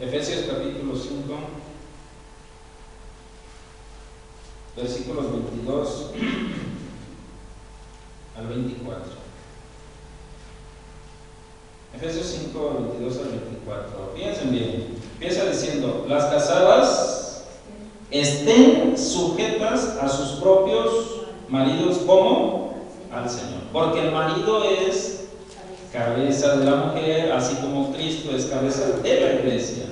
Efesios capítulo 5, versículos 22 al 24. Efesios 5, 22 al 24. Fíjense bien, empieza diciendo: las casadas estén sujetas a sus propios maridos como al Señor, porque el marido es cabeza de la mujer, así como Cristo es cabeza de la iglesia,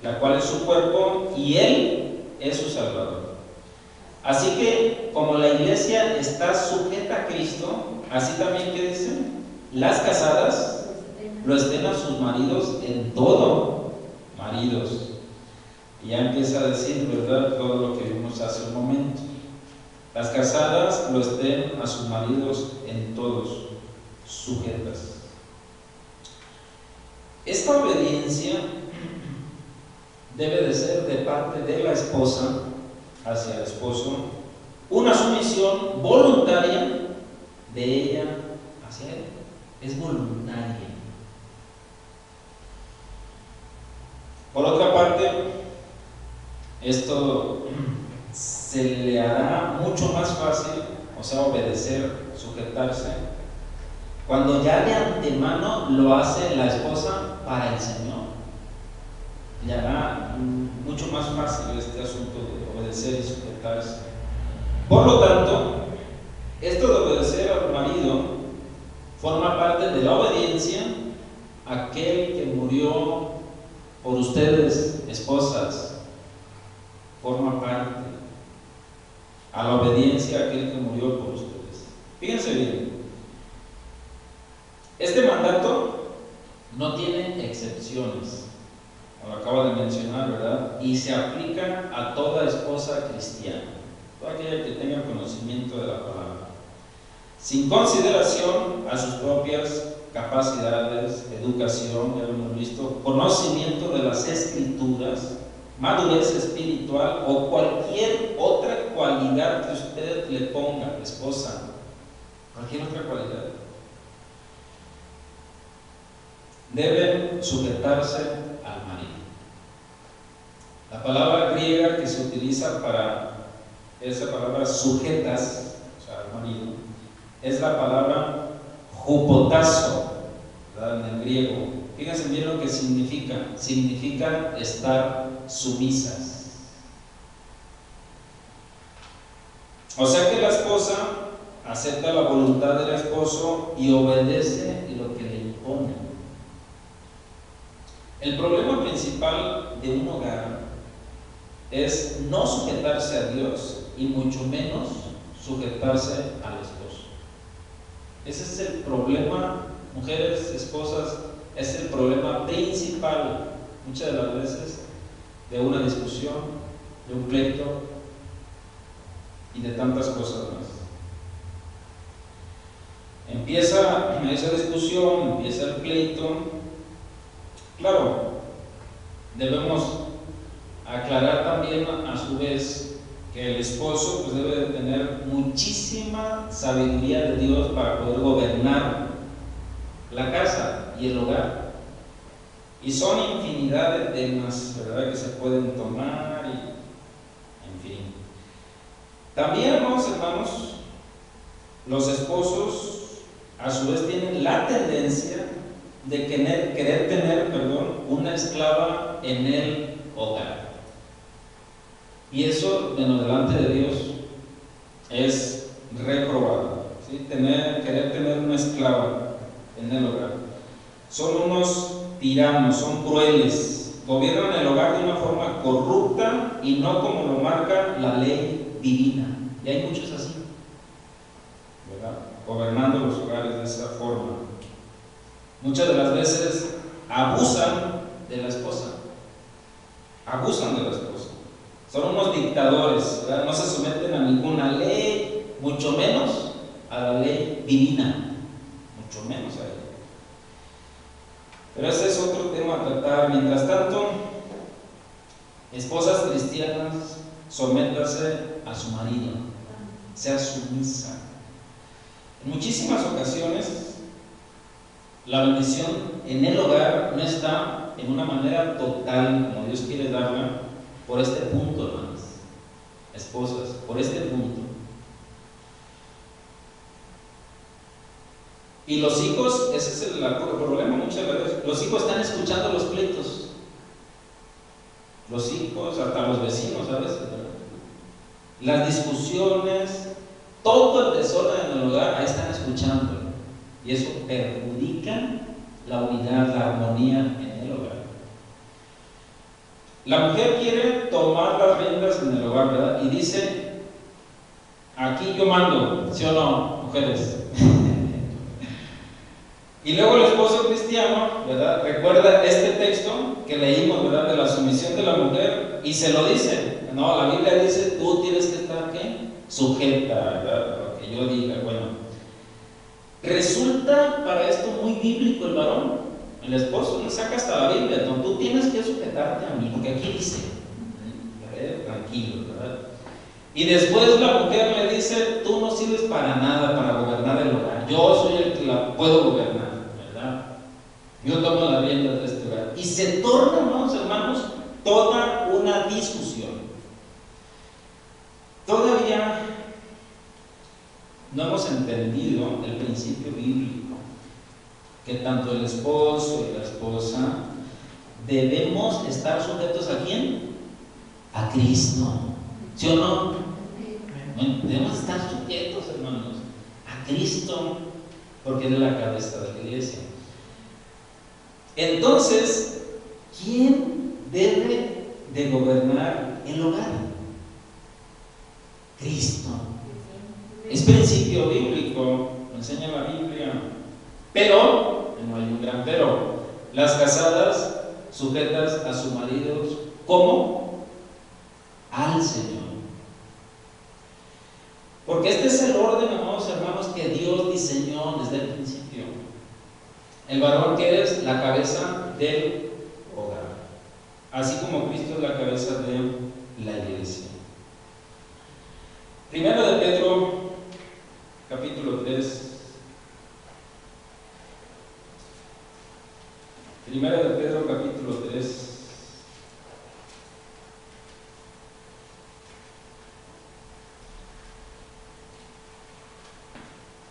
la cual es su cuerpo y Él es su Salvador. Así que, como la iglesia está sujeta a Cristo, así también, ¿qué dice? Las casadas lo estén a sus maridos en todo. Maridos. Y ya empieza a decir, ¿verdad?, todo lo que vimos hace un momento. Las casadas lo estén a sus maridos en todos, sujetas. Esta obediencia debe de ser de parte de la esposa hacia el esposo, una sumisión voluntaria de ella hacia él. Es voluntaria. Por otra parte, esto se le hará mucho más fácil, o sea, obedecer, sujetarse, cuando ya de antemano lo hace la esposa para el Señor. Le hará mucho más fácil este asunto de obedecer y sujetarse. Por lo tanto, esto de obedecer al marido forma parte de la obediencia a aquel que murió por ustedes, esposas. Forma parte a la obediencia a aquel que murió por ustedes. Fíjense bien, este mandato no tiene excepciones, lo acabo de mencionar, ¿verdad? Y se aplica a toda esposa cristiana, toda aquella que tenga conocimiento de la palabra, sin consideración a sus propias capacidades, educación, ya lo hemos visto, conocimiento de las escrituras, madurez espiritual o cualquier otra cualidad que usted le ponga, esposa, cualquier otra cualidad. Deben sujetarse al marido. La palabra griega que se utiliza para esa palabra sujetas, o sea, al marido, es la palabra hupotazo, ¿verdad?, en el griego. Fíjense bien lo que significa. Significa estar sumisas. O sea que la esposa acepta la voluntad del esposo y obedece lo que le impone. El problema principal de un hogar es no sujetarse a Dios y mucho menos sujetarse al esposo. Ese es el problema, mujeres, esposas, es el problema principal muchas de las veces de una discusión, de un pleito y de tantas cosas más. Empieza esa discusión, empieza el pleito. Claro, debemos aclarar también a su vez que el esposo pues debe de tener muchísima sabiduría de Dios para poder gobernar la casa y el hogar. Y son infinidad de temas, ¿verdad?, que se pueden tomar y en fin. También, hermanos, los esposos a su vez tienen la tendencia de querer tener una esclava en el hogar. Y eso, en lo delante de Dios, es reprobado, ¿sí? Querer tener una esclava en el hogar. Son unos tiranos, son crueles, gobiernan el hogar de una forma corrupta y no como lo marca la ley divina. Y hay muchos así, ¿verdad?, gobernando los hogares de esa forma. Muchas de las veces abusan de la esposa. Abusan de la esposa. Son unos dictadores, ¿verdad? No se someten a ninguna ley, mucho menos a la ley divina. Mucho menos a ella. Pero ese es otro tema a tratar. Mientras tanto, esposas cristianas, sométase a su marido. Sea sumisa. En muchísimas ocasiones La bendición en el hogar no está en una manera total como Dios quiere darla por este punto, hermanos, esposas, por este punto. Y los hijos, ese es el problema muchas veces, los hijos están escuchando los pleitos. Los hijos, hasta los vecinos a veces, ¿verdad? Las discusiones, todo el desorden en el hogar, ahí están escuchando. Y eso perjudica la unidad, la armonía en el hogar. La mujer quiere tomar las riendas en el hogar, ¿verdad? Y dice, aquí yo mando, ¿sí o no, mujeres? Y luego el esposo cristiano, ¿verdad?, recuerda este texto que leímos, ¿verdad?, de la sumisión de la mujer, y se lo dice. No, la Biblia dice, tú tienes que estar, ¿qué?, sujeta, ¿verdad?, a lo que yo diga. Bueno, resulta para esto muy bíblico el varón. El esposo no saca hasta la Biblia, no, tú tienes que sujetarte a mí, porque aquí dice, a ver, tranquilo, ¿verdad? Y después la mujer le dice, tú no sirves para nada para gobernar el hogar, yo soy el que la puedo gobernar, ¿verdad? Yo tomo las riendas de este hogar. Y se torna, hermanos, toda una discusión. Todavía no hemos entendido el principio bíblico, que tanto el esposo y la esposa debemos estar sujetos ¿a quién? A Cristo, ¿sí o no? Debemos estar sujetos, hermanos, a Cristo, porque Él es la cabeza de la iglesia. Entonces, ¿quién debe de gobernar el hogar? Cristo. Es principio bíblico, lo enseña la Biblia. Pero, no hay un gran pero, las casadas sujetas a sus maridos, ¿cómo? Al Señor. Porque este es el orden, amados hermanos, que Dios diseñó desde el principio. El varón que es la cabeza del hogar, así como Cristo es la cabeza de la iglesia. Primero de Pedro, capítulo 3. Primero de Pedro, capítulo 3.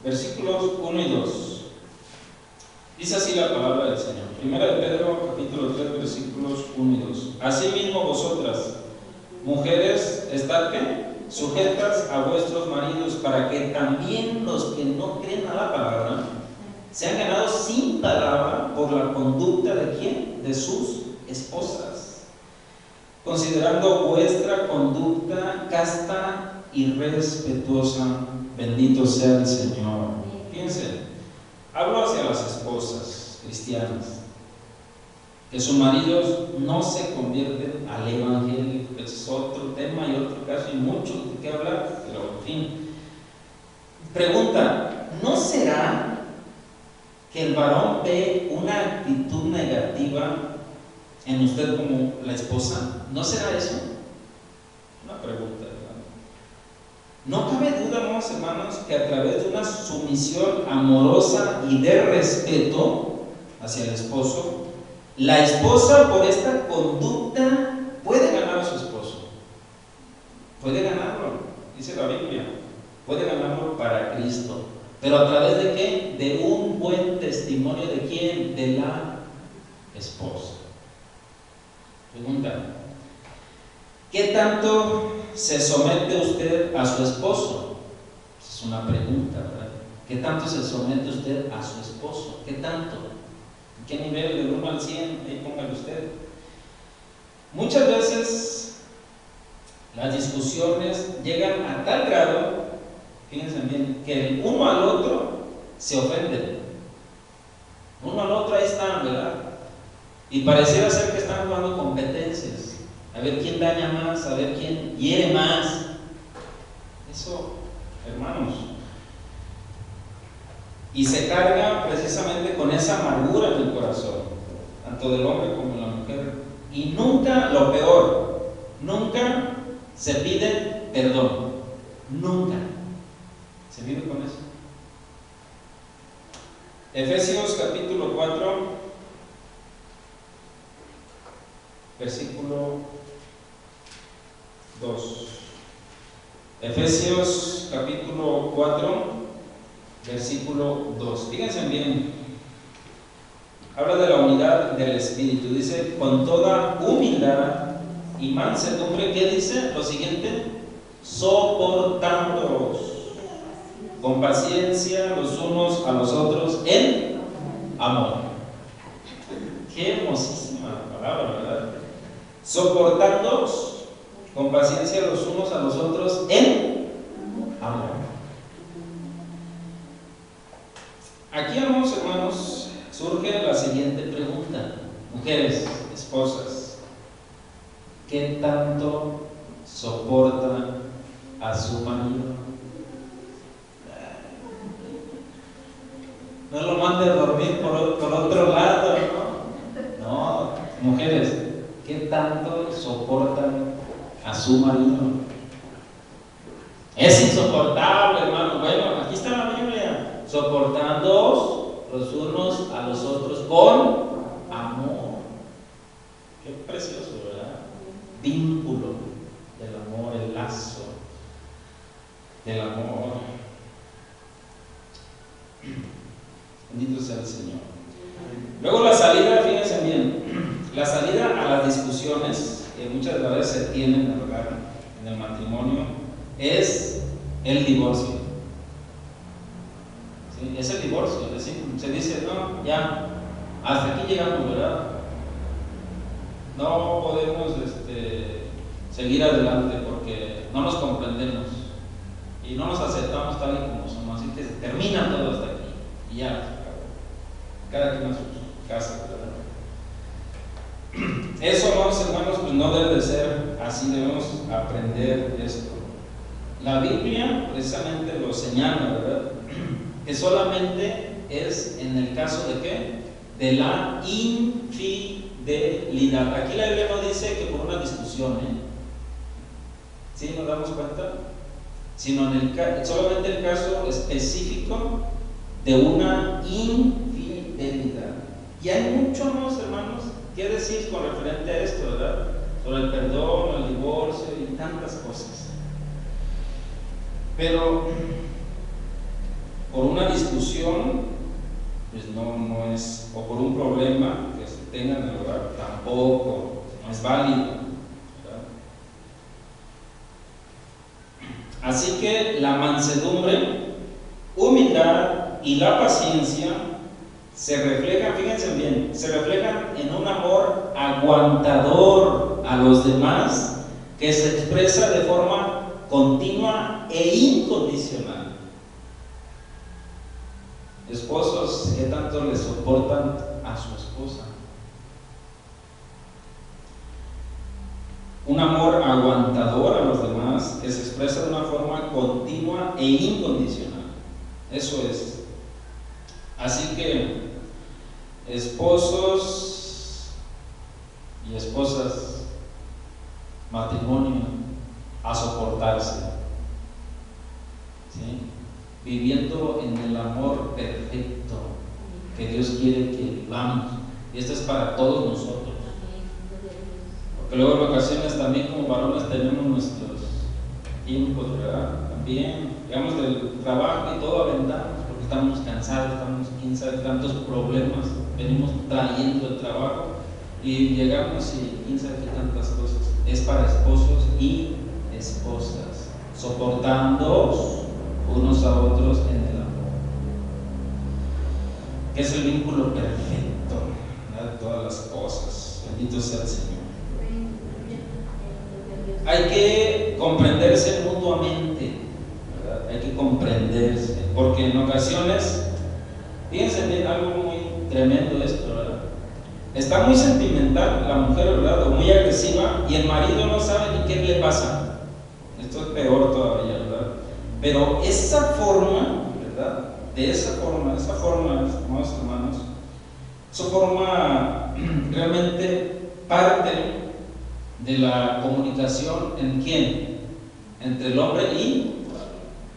Versículos 1 y 2. Dice así la palabra del Señor. Primera de Pedro, capítulo 3, versículos 1 y 2. Asimismo vosotras, mujeres, estad ¿qué? Sujetas a vuestros maridos, para que también los que no creen a la palabra sean ganados sin palabra por la conducta ¿de quién? De sus esposas, considerando vuestra conducta casta y respetuosa. Bendito sea el Señor. Fíjense, hablo hacia las esposas cristianas, que sus maridos no se convierten al evangelio. Es otro tema y otro caso y mucho de qué hablar, pero en fin. Pregunta, ¿no será que el varón ve una actitud negativa en usted como la esposa? ¿No será eso? Una pregunta, ¿verdad? No cabe duda, amados hermanos, que a través de una sumisión amorosa y de respeto hacia el esposo, la esposa por esta conducta puede ganar a su esposo. Puede ganarlo, dice la Biblia. Puede ganarlo para Cristo. ¿Pero a través de qué? De un buen testimonio ¿de quién? De la esposa. Pregunta, ¿qué tanto se somete usted a su esposo? Es una pregunta, ¿verdad? ¿Qué tanto se somete usted a su esposo? ¿Qué tanto? ¿En qué nivel? Del 1 al 100, ahí póngale usted. Muchas veces las discusiones llegan a tal grado, fíjense bien, que el uno al otro se ofenden. Uno al otro ahí están, ¿verdad? Y pareciera ser que están jugando competencias. A ver quién daña más, a ver quién hiere más. Eso, hermanos. Y se carga precisamente con esa amargura en el corazón, tanto del hombre como de la mujer. Y nunca, lo peor, nunca se pide perdón. Nunca. ¿Se vive con eso? Efesios capítulo 4, versículo 2. Efesios capítulo 4, versículo 2. Fíjense bien. Habla de la unidad del Espíritu. Dice, con toda humildad y mansedumbre. ¿Qué dice? Lo siguiente: soportándoos con paciencia los unos a los otros en amor. Qué hermosísima palabra, ¿verdad? Soportándoos con paciencia los unos a los otros en amor. Aquí, hermanos, surge la siguiente pregunta. Mujeres, esposas, ¿qué tanto soportan a su marido? No lo mande a dormir por otro lado, ¿no? No, mujeres, ¿qué tanto soportan a su marido? Es insoportable, hermano. Bueno, aquí está la Biblia. Soportándoos los unos a los otros con amor. Qué precioso, ¿verdad? Vínculo del amor, el lazo del amor. Bendito sea el Señor. Luego la salida, fíjense bien, la salida a las discusiones que muchas veces se tienen, ¿verdad?, en el matrimonio, es el divorcio. ¿Sí? Es el divorcio, es decir, se dice, no, ya, hasta aquí llegamos, ¿verdad? No podemos seguir adelante porque no nos comprendemos y no nos aceptamos tal y como somos, así que se termina todo hasta aquí y ya. Cada quien a su casa, ¿verdad? Eso, hermanos, pues no debe de ser así, debemos aprender esto. La Biblia precisamente lo señala, ¿verdad? Que solamente es en el caso de ¿qué? De la infidelidad. Aquí la Biblia no dice que por una discusión, ¿sí nos damos cuenta? Sino solamente el caso específico de una infidelidad. Y hay mucho más, hermanos, que decir con referente a esto, ¿verdad? Sobre el perdón, el divorcio y tantas cosas. Pero por una discusión, pues no es, o por un problema que se tenga en el hogar, tampoco, no es válido, ¿verdad? Así que la mansedumbre, humildad y la paciencia se reflejan, fíjense bien, se reflejan en un amor aguantador a los demás que se expresa de forma continua e incondicional. Esposos, ¿qué tanto le soportan a su esposa? Un amor aguantador a los demás que se expresa de una forma continua e incondicional. Eso es. Así que, esposos y esposas, matrimonio, a soportarse, ¿sí? Viviendo en el amor perfecto que Dios quiere que vivamos. Y esto es para todos nosotros. Porque luego en ocasiones también como varones tenemos nuestros tiempos, ¿verdad? También llegamos del trabajo y todo aventamos porque estamos cansados, estamos quién sabe tantos problemas, venimos trayendo el trabajo y llegamos y quién sabe qué tantas cosas. Es para esposos y esposas, soportándoos unos a otros en el amor, que es el vínculo perfecto, ¿verdad?, de todas las cosas. Bendito sea el Señor. Hay que comprenderse mutuamente, ¿verdad? Hay que comprenderse, porque en ocasiones, fíjense bien, algo muy tremendo esto, ¿verdad? Está muy sentimental la mujer, ¿verdad?, o muy agresiva, y el marido no sabe ni qué le pasa. Esto es peor todavía, ¿verdad? Pero esa forma, ¿verdad?, esa forma, hermanos hermanos, esa forma realmente parte de la comunicación. ¿En quién? Entre el hombre y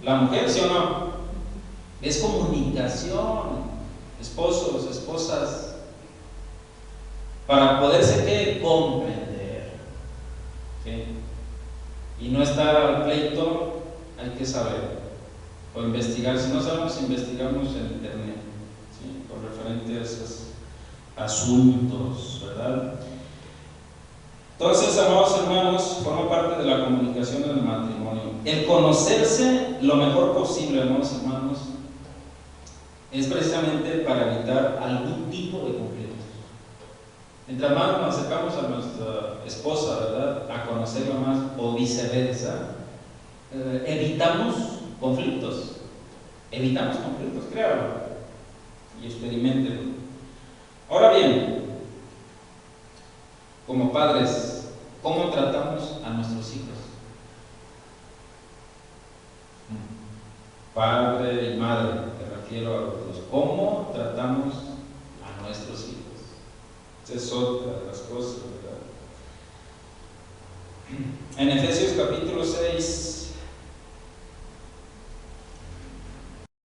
la mujer, ¿sí o no? Es comunicación. esposos, esposas, para poderse ¿qué? Comprender, ¿sí? Y no estar al pleito, hay que saber o investigar. Si no sabemos, investigamos en internet, ¿sí? Por referente a esos asuntos, ¿verdad? Entonces, amados hermanos, forma parte de la comunicación en el matrimonio. El conocerse lo mejor posible, amados hermanos, es precisamente para evitar algún tipo de conflictos. Mientras más nos acercamos a nuestra esposa, ¿verdad?, a conocerla más, o viceversa, evitamos conflictos. Evitamos conflictos, créanlo y experimentenlo. Ahora bien, como padres, ¿cómo tratamos a nuestros hijos? Padre y madre, me refiero a los dos. ¿Cómo tratamos a nuestros hijos? Esa es otra de las cosas, ¿verdad? En Efesios capítulo 6,